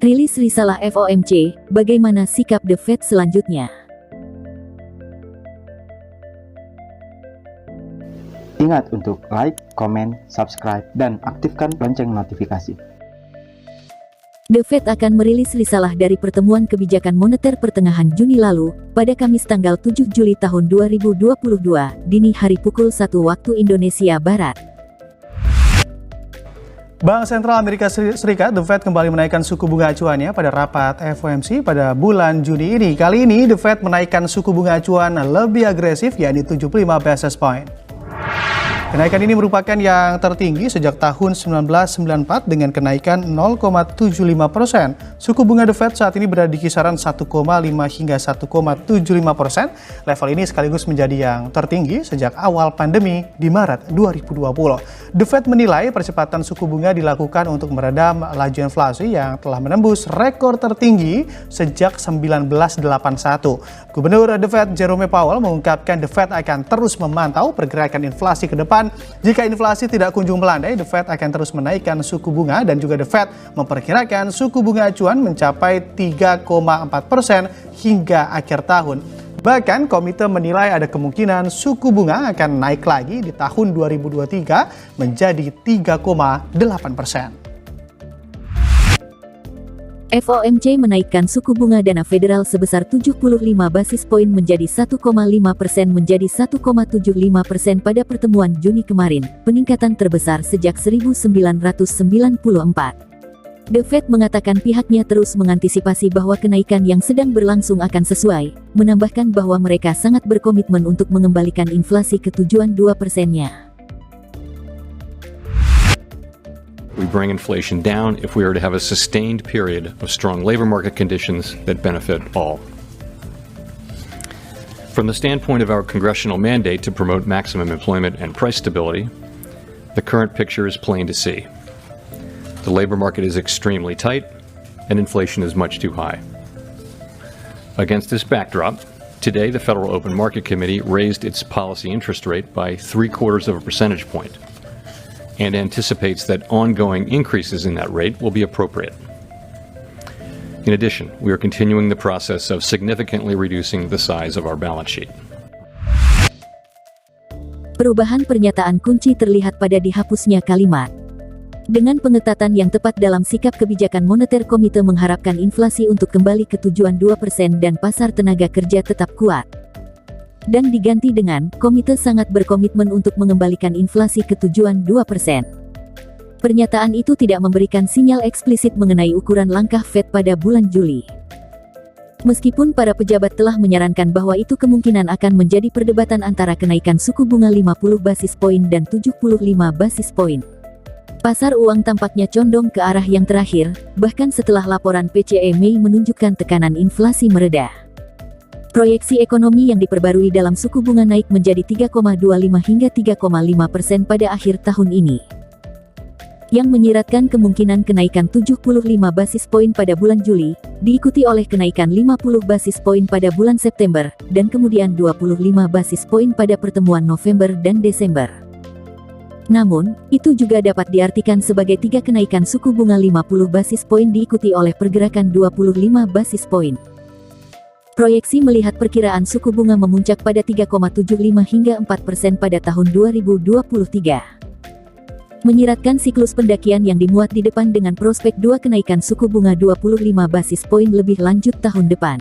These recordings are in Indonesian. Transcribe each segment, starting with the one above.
Rilis risalah FOMC, bagaimana sikap The Fed selanjutnya? Ingat untuk like, komen, subscribe, dan aktifkan lonceng notifikasi. The Fed akan merilis risalah dari pertemuan kebijakan moneter pertengahan Juni lalu, pada Kamis tanggal 7 Juli tahun 2022, dini hari pukul 1 waktu Indonesia Barat. Bank Sentral Amerika Serikat, The Fed kembali menaikkan suku bunga acuannya pada rapat FOMC pada bulan Juni ini. Kali ini, The Fed menaikkan suku bunga acuan lebih agresif, yakni 75 basis point. Kenaikan ini merupakan yang tertinggi sejak tahun 1994 dengan kenaikan 0,75%. Suku bunga The Fed saat ini berada di kisaran 1,5 hingga 1,75%. Level ini sekaligus menjadi yang tertinggi sejak awal pandemi di Maret 2020. The Fed menilai percepatan suku bunga dilakukan untuk meredam laju inflasi yang telah menembus rekor tertinggi sejak 1981. Gubernur The Fed Jerome Powell mengungkapkan The Fed akan terus memantau pergerakan inflasi ke depan. Jika inflasi tidak kunjung melandai, The Fed akan terus menaikkan suku bunga dan juga The Fed memperkirakan suku bunga acuan mencapai 3,4% hingga akhir tahun. Bahkan komite menilai ada kemungkinan suku bunga akan naik lagi di tahun 2023 menjadi 3,8%. FOMC menaikkan suku bunga dana federal sebesar 75 basis poin menjadi 1,5% menjadi 1,75% pada pertemuan Juni kemarin, peningkatan terbesar sejak 1994. The Fed mengatakan pihaknya terus mengantisipasi bahwa kenaikan yang sedang berlangsung akan sesuai, menambahkan bahwa mereka sangat berkomitmen untuk mengembalikan inflasi ke tujuan 2%-nya. We bring inflation down if we are to have a sustained period of strong labor market conditions that benefit all. From the standpoint of our congressional mandate to promote maximum employment and price stability, the current picture is plain to see. The labor market is extremely tight, and inflation is much too high. Against this backdrop, today the Federal Open Market Committee raised its policy interest rate by 0.75 percentage point. And anticipates that ongoing increases in that rate will be appropriate. In addition, we are continuing the process of significantly reducing the size of our balance sheet. Perubahan pernyataan kunci terlihat pada dihapusnya kalimat. Dengan pengetatan yang tepat dalam sikap kebijakan moneter, komite mengharapkan inflasi untuk kembali ke tujuan 2% dan pasar tenaga kerja tetap kuat. Dan diganti dengan, komite sangat berkomitmen untuk mengembalikan inflasi ke tujuan 2%. Pernyataan itu tidak memberikan sinyal eksplisit mengenai ukuran langkah Fed pada bulan Juli. Meskipun para pejabat telah menyarankan bahwa itu kemungkinan akan menjadi perdebatan antara kenaikan suku bunga 50 basis poin dan 75 basis poin. Pasar uang tampaknya condong ke arah yang terakhir, bahkan setelah laporan PCE Mei menunjukkan tekanan inflasi mereda. Proyeksi ekonomi yang diperbarui dalam suku bunga naik menjadi 3,25 hingga 3,5% pada akhir tahun ini. Yang menyiratkan kemungkinan kenaikan 75 basis poin pada bulan Juli, diikuti oleh kenaikan 50 basis poin pada bulan September, dan kemudian 25 basis poin pada pertemuan November dan Desember. Namun, itu juga dapat diartikan sebagai 3 kenaikan suku bunga 50 basis poin diikuti oleh pergerakan 25 basis poin. Proyeksi melihat perkiraan suku bunga memuncak pada 3,75 hingga 4% pada tahun 2023. Menyiratkan siklus pendakian yang dimuat di depan dengan prospek 2 kenaikan suku bunga 25 basis poin lebih lanjut tahun depan.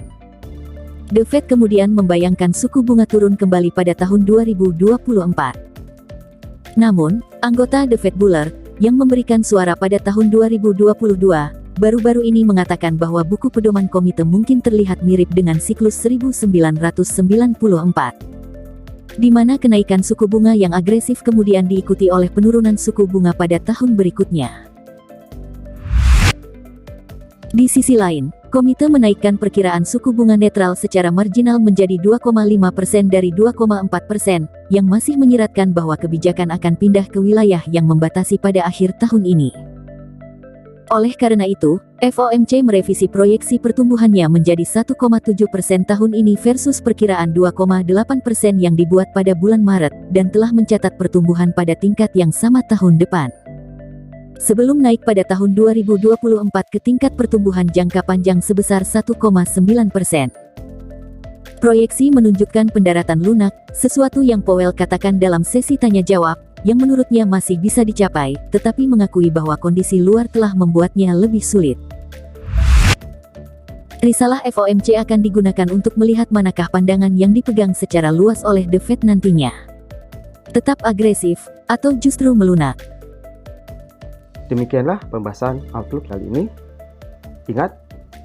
The Fed kemudian membayangkan suku bunga turun kembali pada tahun 2024. Namun, anggota The Fed Buller, yang memberikan suara pada tahun 2022, baru-baru ini mengatakan bahwa buku pedoman komite mungkin terlihat mirip dengan siklus 1994, di mana kenaikan suku bunga yang agresif kemudian diikuti oleh penurunan suku bunga pada tahun berikutnya. Di sisi lain, komite menaikkan perkiraan suku bunga netral secara marginal menjadi 2,5% dari 2,4%, yang masih menyiratkan bahwa kebijakan akan pindah ke wilayah yang membatasi pada akhir tahun ini. Oleh karena itu, FOMC merevisi proyeksi pertumbuhannya menjadi 1,7% tahun ini versus perkiraan 2,8% yang dibuat pada bulan Maret, dan telah mencatat pertumbuhan pada tingkat yang sama tahun depan. sebelum naik pada tahun 2024 ke tingkat pertumbuhan jangka panjang sebesar 1,9%. Proyeksi menunjukkan pendaratan lunak, sesuatu yang Powell katakan dalam sesi tanya-jawab, yang menurutnya masih bisa dicapai, tetapi mengakui bahwa kondisi luar telah membuatnya lebih sulit. Risalah FOMC akan digunakan untuk melihat manakah pandangan yang dipegang secara luas oleh The Fed nantinya. Tetap agresif, atau justru melunak. Demikianlah pembahasan Outlook kali ini. Ingat,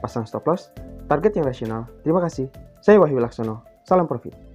pasang stop loss, target yang rasional. Terima kasih. Saya Wahyu Laksono. Salam profit.